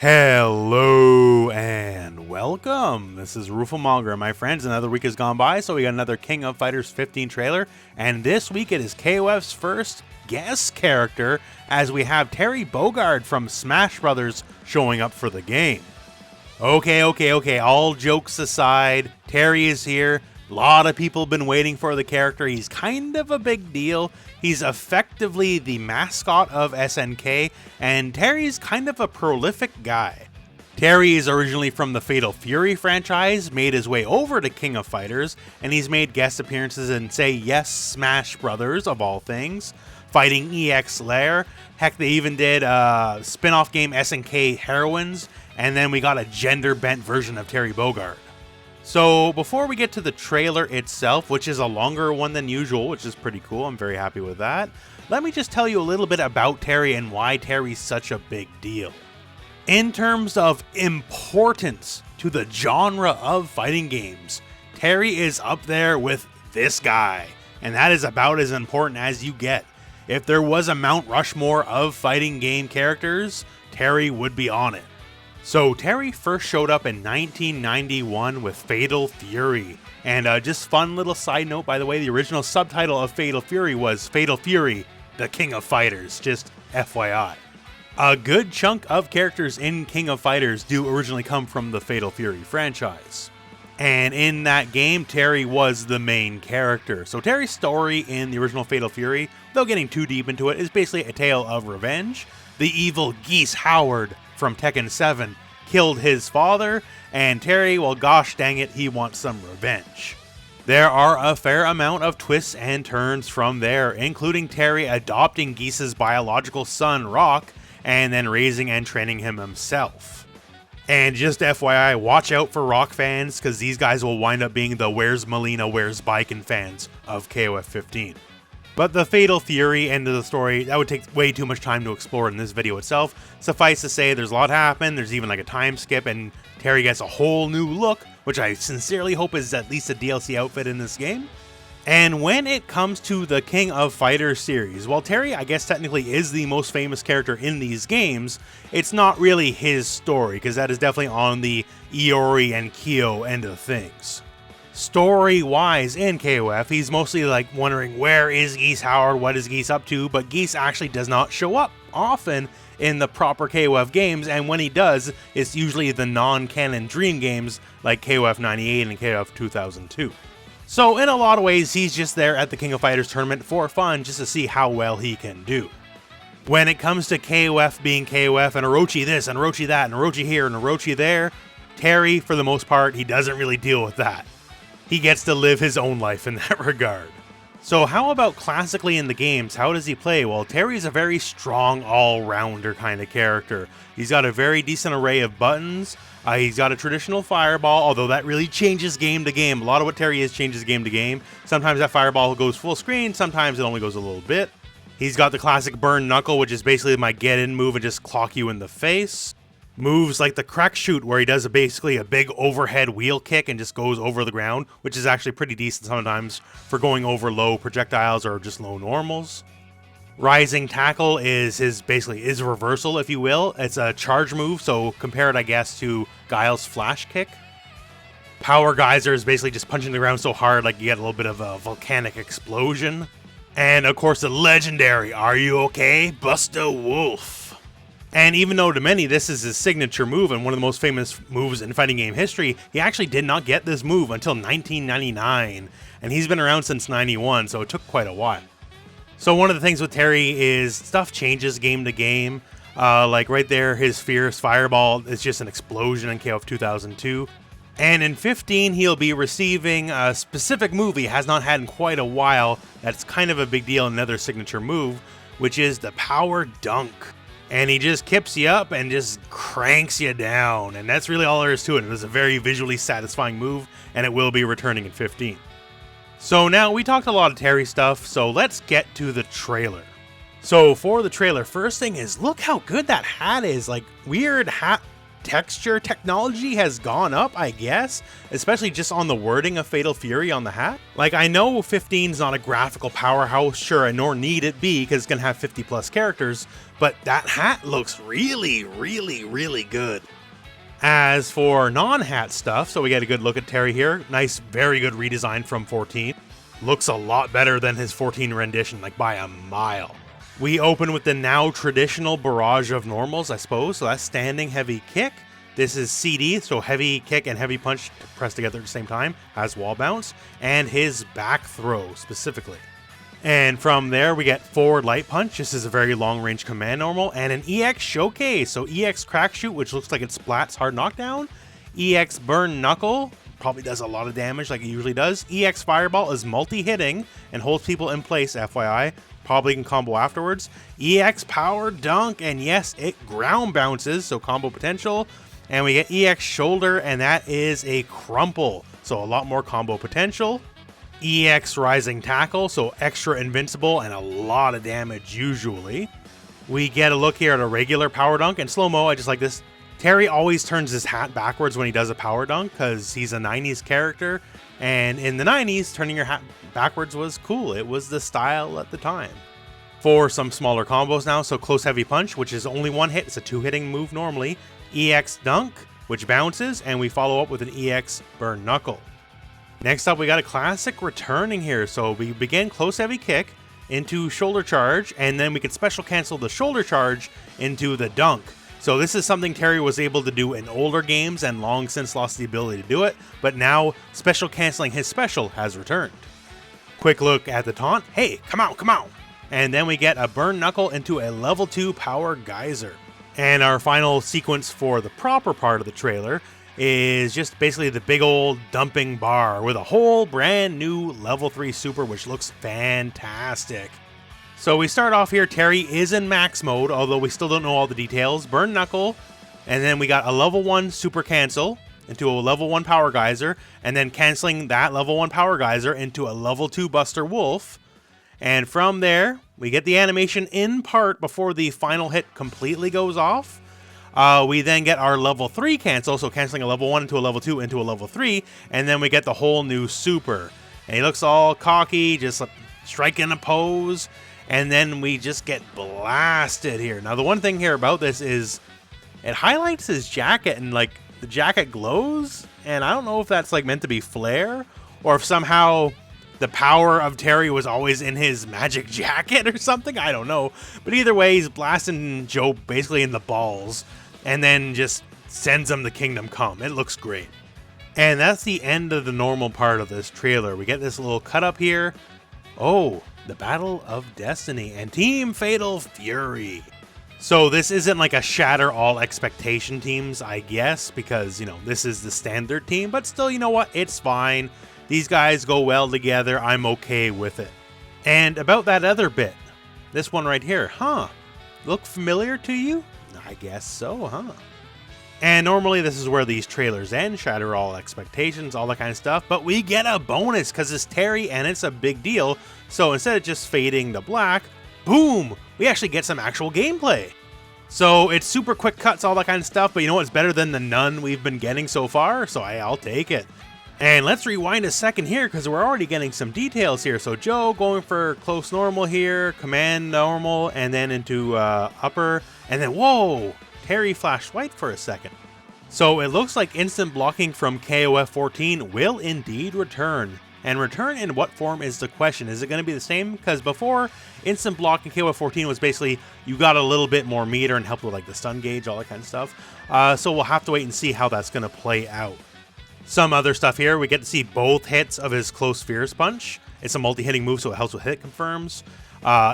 Hello and welcome. This is Rooflemonger, my friends. Another week has gone by, so we got another King of Fighters 15 trailer, and this week it is KOF's first guest character, as we have Terry Bogard from Smash Brothers showing up for the game. Okay, all jokes aside, Terry is here. A lot of people have been waiting for the character. He's kind of a big deal. He's effectively the mascot of SNK, and Terry's kind of a prolific guy. Terry is originally from the Fatal Fury franchise, made his way over to King of Fighters, and he's made guest appearances in, say, yes, Smash Brothers, of all things, fighting EX Lair. Heck, they even did a spin-off game SNK Heroines, and then we got a gender-bent version of Terry Bogard. So before we get to the trailer itself, which is a longer one than usual, which is pretty cool, I'm very happy with that, let me just tell you a little bit about Terry and why Terry's such a big deal. In terms of importance to the genre of fighting games, Terry is up there with this guy, and that is about as important as you get. If there was a Mount Rushmore of fighting game characters, Terry would be on it. So Terry first showed up in 1991 with Fatal Fury, and just fun little side note, by the way, the original subtitle of Fatal Fury was Fatal Fury, the King of Fighters, just FYI. A good chunk of characters in King of Fighters do originally come from the Fatal Fury franchise. And in that game, Terry was the main character. So Terry's story in the original Fatal Fury, without getting too deep into it, is basically a tale of revenge. The evil Geese Howard from Tekken 7 killed his father, and Terry, well gosh dang it, he wants some revenge. There are a fair amount of twists and turns from there, including Terry adopting Geese's biological son, Rock, and then raising and training him himself. And just FYI, watch out for Rock fans, because these guys will wind up being the Where's Melina, Where's Biken fans of KOF 15. But the Fatal Fury end of the story, that would take way too much time to explore in this video itself. Suffice to say, there's a lot happen, there's even like a time skip, and Terry gets a whole new look, which I sincerely hope is at least a DLC outfit in this game. And when it comes to the King of Fighters series, while Terry, I guess technically is the most famous character in these games, it's not really his story, because that is definitely on the Iori and Kyo end of things. Story-wise in KOF, he's mostly like wondering where is Geese Howard, what is Geese up to, but Geese actually does not show up often in the proper KOF games, and when he does, it's usually the non-canon Dream games like KOF 98 and KOF 2002. So in a lot of ways, he's just there at the King of Fighters tournament for fun, just to see how well he can do. When it comes to KOF being KOF, and Orochi this, and Orochi that, and Orochi here, and Orochi there, Terry, for the most part, he doesn't really deal with that. He gets to live his own life in that regard. So how about classically in the games, how does he play? Well, Terry's a very strong all-rounder kind of character. He's got a very decent array of buttons. He's got a traditional fireball, although that really changes game to game. A lot of what Terry is changes game to game. Sometimes that fireball goes full screen, sometimes it only goes a little bit. He's got the classic burn knuckle, which is basically my get-in move and just clock you in the face. Moves like the crack shoot, where he does basically a big overhead wheel kick and just goes over the ground, which is actually pretty decent sometimes for going over low projectiles or just low normals. Rising tackle is his reversal, if you will. It's a charge move, so compare it, I guess, to Guile's flash kick. Power Geyser is basically just punching the ground so hard like you get a little bit of a volcanic explosion. And of course the legendary "Are You Okay? Busta Wolf." And even though to many this is his signature move and one of the most famous moves in fighting game history, he actually did not get this move until 1999, and he's been around since 91, so it took quite a while. So one of the things with Terry is stuff changes game to game. Like right there, his Fierce Fireball is just an explosion in KOF 2002. And in 15, he'll be receiving a specific move he has not had in quite a while. That's kind of a big deal, another signature move, which is the Power Dunk. And he just kips you up and just cranks you down. And that's really all there is to it. It is a very visually satisfying move, and it will be returning in 15. So now, we talked a lot of Terry stuff, so let's get to the trailer. So for the trailer, first thing is, look how good that hat is. Like, weird hat texture technology has gone up, I guess, especially just on the wording of Fatal Fury on the hat. Like, I know 15's not a graphical powerhouse, sure, nor need it be, because it's gonna have 50 plus characters, but that hat looks really, really, really good. As for non-hat stuff, so we get a good look at Terry here. Nice, very good redesign from 14. Looks a lot better than his 14 rendition, like by a mile. We open with the now traditional barrage of normals, I suppose. So that's standing heavy kick. This is CD, so heavy kick and heavy punch pressed together at the same time, has wall bounce, and his back throw specifically. And from there, we get forward light punch. This is a very long range command normal, and an EX showcase. So EX crack shoot, which looks like it splats hard knockdown. EX burn knuckle, probably does a lot of damage like it usually does. EX fireball is multi-hitting and holds people in place, FYI. Probably can combo afterwards. EX power dunk, and yes, it ground bounces, so combo potential. And we get EX shoulder, and that is a crumple, so a lot more combo potential. EX rising tackle, so extra invincible and a lot of damage usually. We get a look here at a regular power dunk, and Slo-Mo, I just like this. Terry always turns his hat backwards when he does a power dunk because he's a 90s character, and in the 90s, turning your hat backwards was cool. It was the style at the time. For some smaller combos now, so close heavy punch, which is only one hit. It's a two-hitting move normally. EX dunk, which bounces, and we follow up with an EX burn knuckle. Next up, we got a classic returning here. So we begin close heavy kick into shoulder charge, and then we can special cancel the shoulder charge into the dunk. So this is something Terry was able to do in older games and long since lost the ability to do it, but now special canceling his special has returned. Quick look at the taunt. Hey, come out, come out. And then we get a burn knuckle into a level 2 power geyser. And our final sequence for the proper part of the trailer is just basically the big old dumping bar with a whole brand new level 3 super, which looks fantastic. So we start off here, Terry is in max mode, although we still don't know all the details. Burn knuckle, and then we got a level 1 super cancel into a level 1 power geyser, and then canceling that level 1 power geyser into a level 2 buster wolf. And from there, we get the animation in part before the final hit completely goes off. We then get our level 3 cancel, so canceling a level 1 into a level 2 into a level 3, and then we get the whole new super. And he looks all cocky, just striking a pose, and then we just get blasted here. Now, the one thing here about this is it highlights his jacket, and like the jacket glows, and I don't know if that's like meant to be flare, or if somehow the power of Terry was always in his magic jacket or something. I don't know. But either way, he's blasting Joe basically in the balls and then just sends him the Kingdom Come. It looks great. And that's the end of the normal part of this trailer. We get this little cut up here. Oh, the Battle of Destiny and Team Fatal Fury. So this isn't like a shatter all expectation teams, I guess, because, you know, this is the standard team. But still, you know what? It's fine. These guys go well together. I'm okay with it. And about that other bit, this one right here, look familiar to you? I guess so, huh? And normally this is where these trailers end, shatter all expectations, all that kind of stuff, but we get a bonus because it's Terry and it's a big deal. So instead of just fading to black, boom, we actually get some actual gameplay. So it's super quick cuts, all that kind of stuff, but you know what's better than the none we've been getting so far? So I'll take it. And let's rewind a second here because we're already getting some details here. So Joe going for close normal here, command normal, and then into upper, and then whoa, Terry flashed white for a second. So it looks like instant blocking from KOF 14 will indeed return. And return in what form is the question? Is it going to be the same? Because before, instant block in KOF 14 was basically you got a little bit more meter and helped with like the stun gauge, all that kind of stuff. So we'll have to wait and see how that's going to play out. Some other stuff here, we get to see both hits of his close fierce punch. It's a multi-hitting move, so it helps with hit confirms.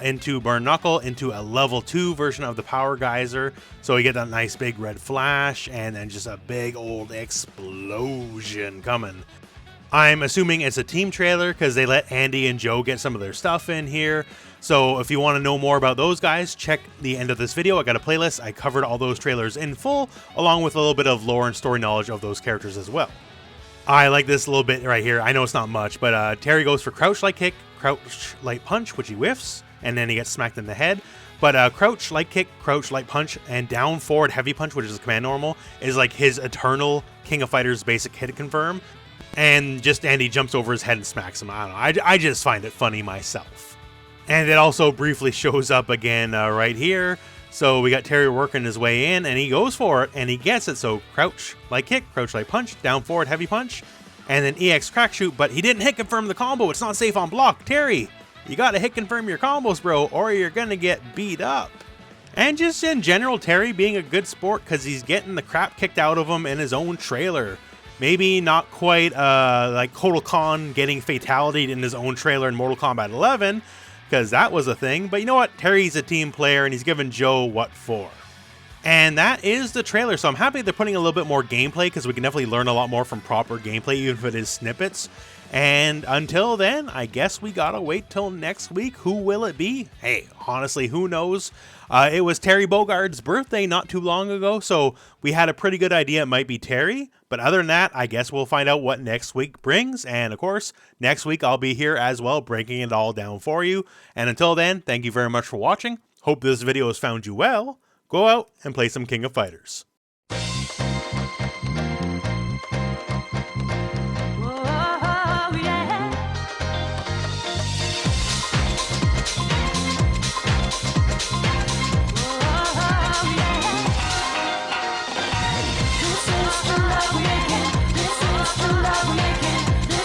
Into burn knuckle, into a level 2 version of the power geyser. So we get that nice big red flash, and then just a big old explosion coming. I'm assuming it's a team trailer because they let Andy and Joe get some of their stuff in here. So if you want to know more about those guys, check the end of this video. I got a playlist. I covered all those trailers in full, along with a little bit of lore and story knowledge of those characters as well. I like this little bit right here. I know it's not much, but Terry goes for crouch light kick, crouch light punch, which he whiffs, and then he gets smacked in the head. But crouch, light kick, crouch, light punch, and down forward heavy punch, which is command normal, is like his eternal King of Fighters basic hit confirm. And he jumps over his head and smacks him. I don't know. I just find it funny myself. And it also briefly shows up again right here. So we got Terry working his way in, and he goes for it, and he gets it. So crouch, light kick, crouch, light punch, down forward, heavy punch, and then EX crack shoot, but he didn't hit confirm the combo. It's not safe on block. Terry, you gotta hit confirm your combos, bro, or you're gonna get beat up. And just in general, Terry being a good sport because he's getting the crap kicked out of him in his own trailer. Maybe not quite like Kotal Khan getting fatality in his own trailer in Mortal Kombat 11, because that was a thing. But you know what? Terry's a team player, and he's giving Joe what for. And that is the trailer, so I'm happy they're putting a little bit more gameplay, because we can definitely learn a lot more from proper gameplay, even if it is snippets. And until then, I guess we gotta wait till next week. Who will it be? Hey, honestly, who knows? It was Terry Bogard's birthday not too long ago, so we had a pretty good idea it might be Terry. But other than that, I guess we'll find out what next week brings. And of course, next week I'll be here as well, breaking it all down for you. And until then, thank you very much for watching. Hope this video has found you well. Go out and play some King of Fighters.